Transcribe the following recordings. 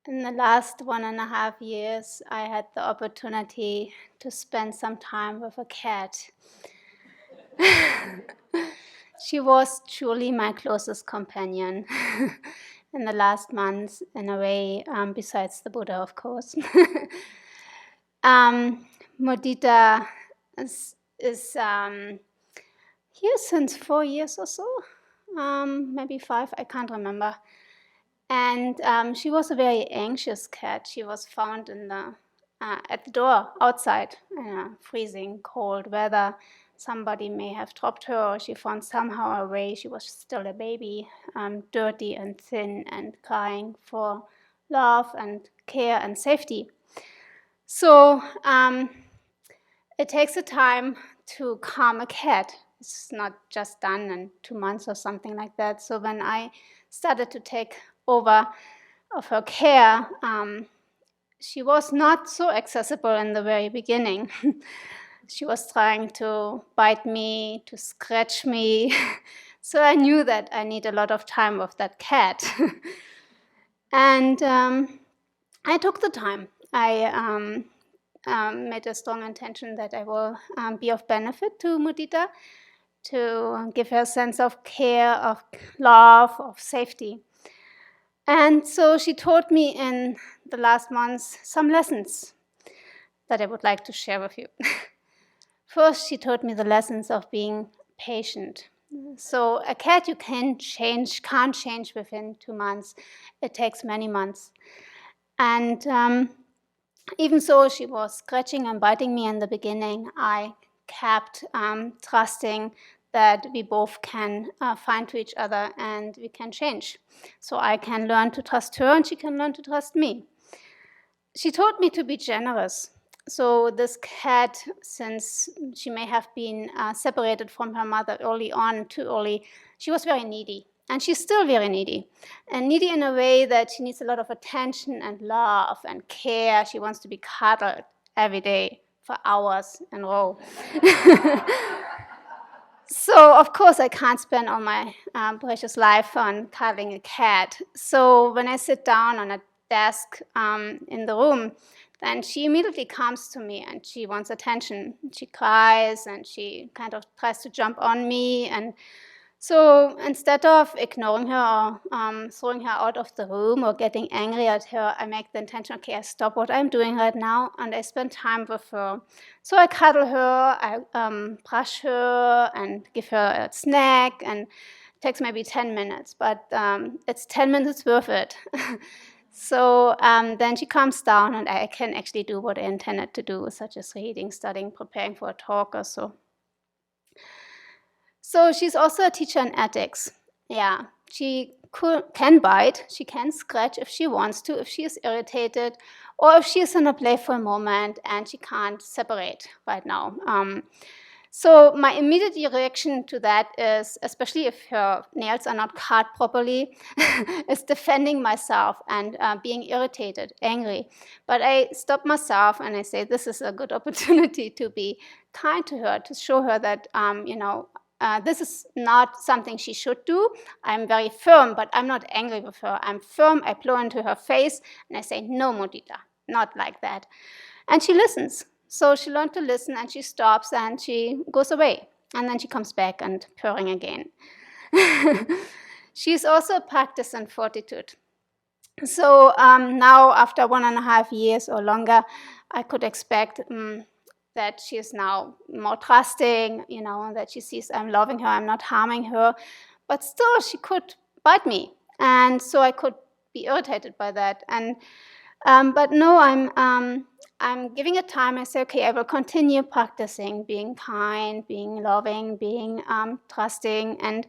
In the last 1.5 years, I had the opportunity to spend some time with a cat. She was truly my closest companion in the last months, in a way, besides the Buddha, of course. um, Mudita is here since 4 years or so, maybe 5, I can't remember. And she was a very anxious cat. She was found at the door outside in a freezing cold weather. Somebody may have dropped her, or she found somehow a way. She was still a baby, dirty and thin and crying for love and care and safety. So it takes a time to calm a cat. It's not just done in 2 months or something like that. So when I started to take over of her care, she was not so accessible in the very beginning. She was trying to bite me, to scratch me. So I knew that I need a lot of time with that cat. And I took the time. I made a strong intention that I will be of benefit to Mudita, to give her a sense of care, of love, of safety. And so she taught me in the last months some lessons that I would like to share with you. First, she taught me the lessons of being patient. So a cat you can't change within 2 months. It takes many months. And even so, she was scratching and biting me in the beginning. I kept trusting that we both can find to each other and we can change. So I can learn to trust her and she can learn to trust me. She taught me to be generous. So this cat, since she may have been separated from her mother early on, too early, she was very needy. And she's still very needy. And needy in a way that she needs a lot of attention and love and care. She wants to be cuddled every day for hours in a row. So, of course, I can't spend all my precious life on cuddling a cat. So when I sit down on a desk in the room, then she immediately comes to me and she wants attention. She cries and she kind of tries to jump on me. And so instead of ignoring her or throwing her out of the room or getting angry at her, I make the intention, okay, I stop what I'm doing right now and I spend time with her. So I cuddle her, I brush her and give her a snack, and it takes maybe 10 minutes, but it's 10 minutes worth it. So then she calms down and I can actually do what I intended to do, such as reading, studying, preparing for a talk or so. So she's also a teacher in ethics. Yeah, she can bite, she can scratch if she wants to, if she is irritated, or if she is in a playful moment and she can't separate right now. So my immediate reaction to that is, especially if her nails are not cut properly, is defending myself and being irritated, angry. But I stop myself and I say, this is a good opportunity to be kind to her, to show her that, this is not something she should do. I'm very firm, but I'm not angry with her. I'm firm, I blow into her face, and I say, no, Mudita, not like that. And she listens. So she learned to listen, and she stops, and she goes away. And then she comes back and purring again. She's also a practice in fortitude. So now, after 1.5 years or longer, I could expect that she is now more trusting, that she sees I'm loving her, I'm not harming her. But still, she could bite me. And so I could be irritated by that. And but no, I'm giving it time. I say, okay, I will continue practicing being kind, being loving, being trusting. And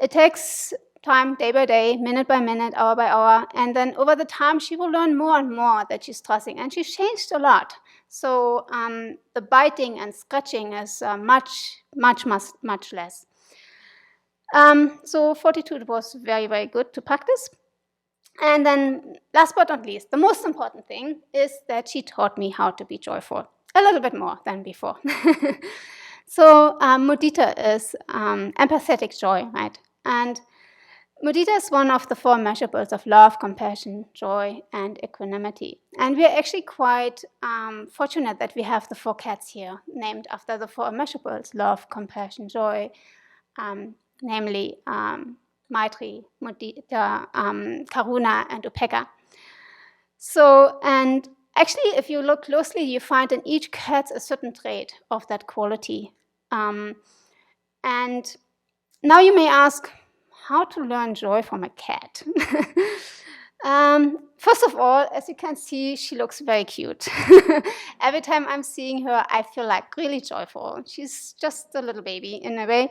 it takes time, day by day, minute by minute, hour by hour. And then over the time, she will learn more and more that she's trusting. And she's changed a lot. So the biting and scratching is much less. So fortitude was very, very good to practice. And then last but not least, the most important thing is that she taught me how to be joyful, a little bit more than before. So Mudita is empathetic joy, right? And Mudita is one of the 4 measurables of love, compassion, joy, and equanimity. And we are actually quite fortunate that we have the 4 cats here, named after the 4 measurables: love, compassion, joy, namely Maitri, Mudita, Karuna, and Upekkha. So, and actually, if you look closely, you find in each cat a certain trait of that quality. And now you may ask, how to learn joy from a cat? First of all, as you can see, she looks very cute. Every time I'm seeing her, I feel like really joyful. She's just a little baby in a way.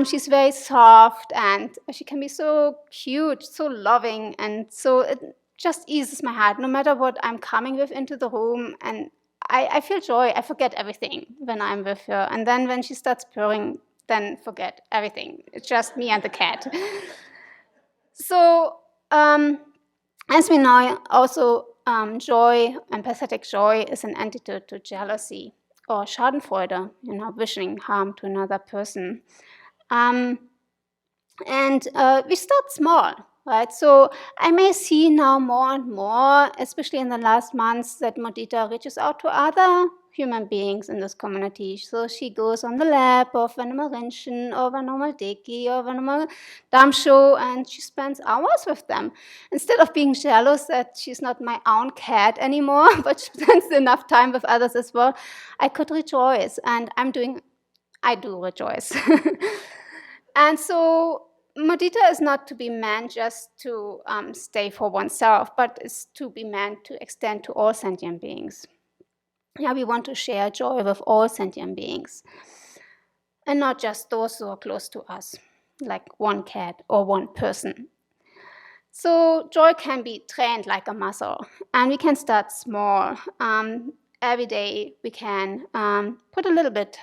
She's very soft, and she can be so cute, so loving, and so it just eases my heart, no matter what I'm coming with into the room. And I feel joy. I forget everything when I'm with her. And then when she starts purring, then forget everything. It's just me and the cat. So, as we know, also joy, empathetic joy, is an antidote to jealousy or Schadenfreude, wishing harm to another person. And we start small, right? So I may see now more and more, especially in the last months, that Mudita reaches out to other human beings in this community. So she goes on the lab of Venomel Rinchen or Venomel Deki or Venomel Damsho, and she spends hours with them. Instead of being jealous that she's not my own cat anymore, but she spends enough time with others as well, I could rejoice, and I do rejoice. And so Mudita is not to be meant just to stay for oneself, but is to be meant to extend to all sentient beings. Yeah, we want to share joy with all sentient beings, and not just those who are close to us, like one cat or one person. So joy can be trained like a muscle, and we can start small. Every day we can put a little bit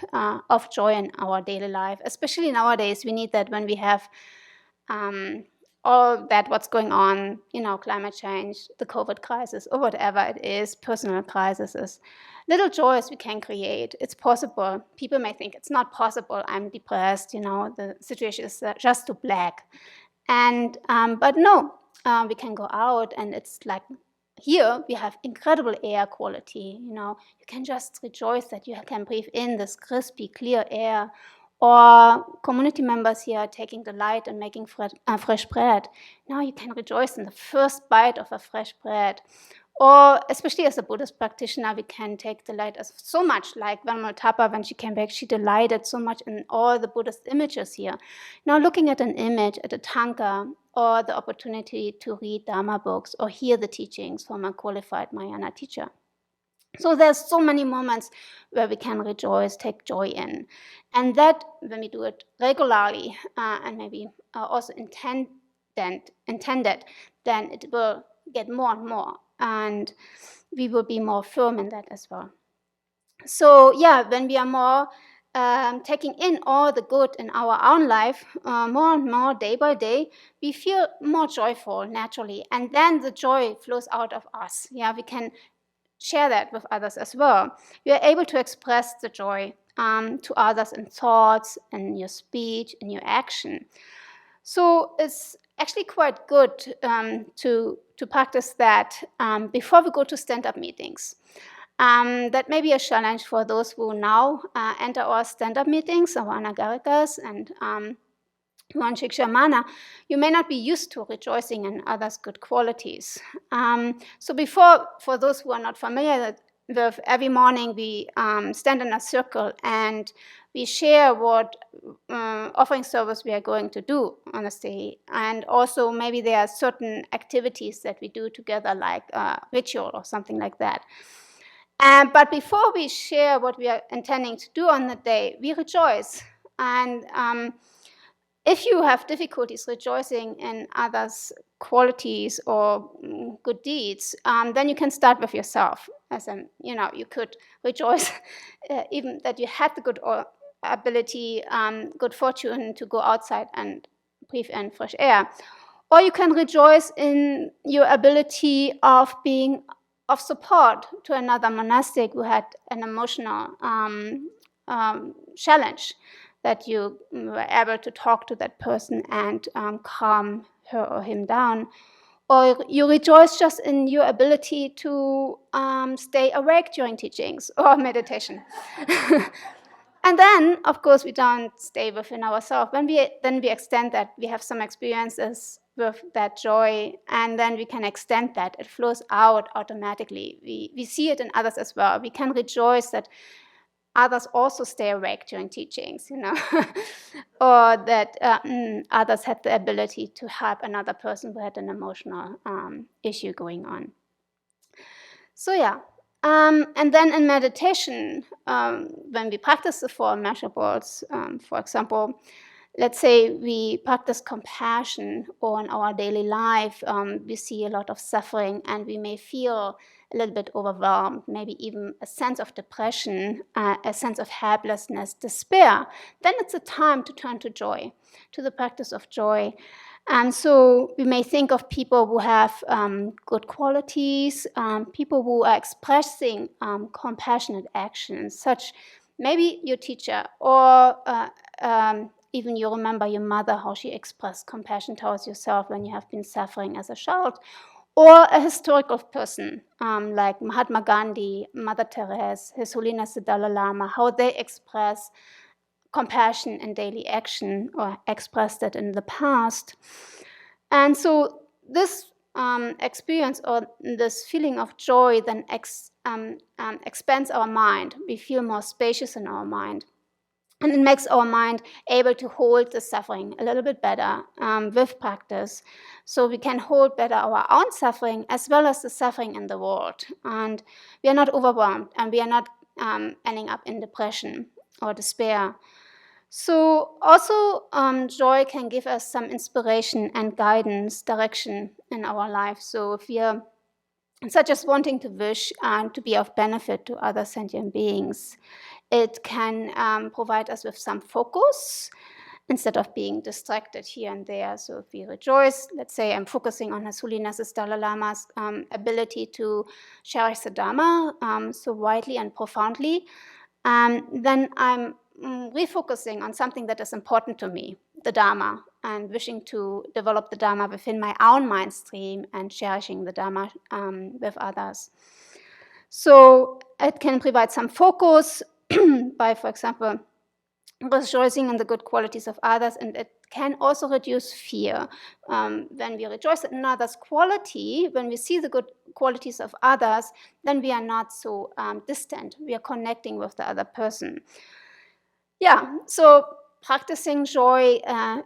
of joy in our daily life, especially nowadays. We need that when we have all that what's going on, climate change, the COVID crisis, or whatever it is, personal crises. Little joys we can create. It's possible. People may think it's not possible. I'm depressed. The situation is just too black. And but no, we can go out, and it's like here we have incredible air quality. You can just rejoice that you can breathe in this crispy, clear air. Or community members here are taking delight in making fresh bread. Now you can rejoice in the first bite of a fresh bread. Or especially as a Buddhist practitioner, we can take delight as so much, like Venerable Thapa, when she came back, she delighted so much in all the Buddhist images here. Now looking at an image, at a tanka, or the opportunity to read Dharma books or hear the teachings from a qualified Mahayana teacher. So there's so many moments where we can rejoice, take joy in. And that, when we do it regularly and maybe also intended, then it will get more and more. And we will be more firm in that as well. So yeah, when we are more taking in all the good in our own life, more and more day by day, we feel more joyful naturally. And then the joy flows out of us. Yeah, we can share that with others as well. You are able to express the joy to others in thoughts, in your speech, in your action. So it's actually quite good to practice that before we go to stand-up meetings. That may be a challenge for those who now enter our stand-up meetings, our anagarikas, and one Shikshamana. You may not be used to rejoicing in others' good qualities. So for those who are not familiar with, every morning we stand in a circle and we share what offering service we are going to do on a day. And also maybe there are certain activities that we do together, like a ritual or something like that. But before we share what we are intending to do on the day, we rejoice. And if you have difficulties rejoicing in others' qualities or good deeds, then you can start with yourself. You could rejoice even that you had the good ability, good fortune to go outside and breathe in fresh air. Or you can rejoice in your ability of being of support to another monastic who had an emotional challenge. that you were able to talk to that person and calm her or him down. Or you rejoice just in your ability to stay awake during teachings or meditation. And then, of course, we don't stay within ourselves. Then we extend that. We have some experiences with that joy, and then we can extend that. It flows out automatically. We see it in others as well. We can rejoice that others also stay awake during teachings, or that others had the ability to help another person who had an emotional issue going on. So yeah. And then in meditation, when we practice the four immeasurables, for example, let's say we practice compassion, or in our daily life we see a lot of suffering and we may feel a little bit overwhelmed, maybe even a sense of depression, a sense of helplessness, despair, then it's a time to turn to joy, to the practice of joy. And so we may think of people who have good qualities, people who are expressing compassionate actions, such maybe your teacher, or even you remember your mother, how she expressed compassion towards yourself when you have been suffering as a child, or a historical person like Mahatma Gandhi, Mother Teresa, His Holiness the Dalai Lama, how they express compassion in daily action, or expressed it in the past. And so this experience, or this feeling of joy, then expands our mind. We feel more spacious in our mind. And it makes our mind able to hold the suffering a little bit better with practice. So we can hold better our own suffering as well as the suffering in the world. And we are not overwhelmed, and we are not ending up in depression or despair. So also joy can give us some inspiration and guidance, direction in our life. So if we are such as wanting to wish and to be of benefit to other sentient beings, it can provide us with some focus instead of being distracted here and there. So if we rejoice, let's say I'm focusing on His Holiness Dalai Lama's ability to cherish the Dharma so widely and profoundly, then I'm refocusing on something that is important to me, the Dharma, and wishing to develop the Dharma within my own mind stream and cherishing the Dharma with others. So it can provide some focus by, for example, rejoicing in the good qualities of others, and it can also reduce fear. When we rejoice in another's quality, when we see the good qualities of others, then we are not so distant. We are connecting with the other person. Yeah, so practicing joy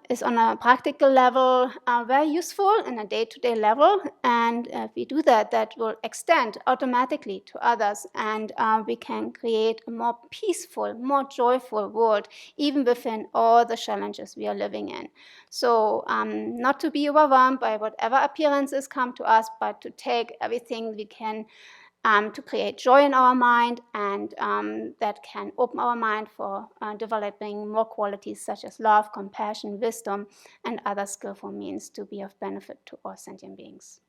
is on a practical level very useful in a day-to-day level, and if we do that, that will extend automatically to others, and we can create a more peaceful, more joyful world, even within all the challenges we are living in. So not to be overwhelmed by whatever appearances come to us, but to take everything we can to create joy in our mind, and that can open our mind for developing more qualities such as love, compassion, wisdom, and other skillful means to be of benefit to all sentient beings.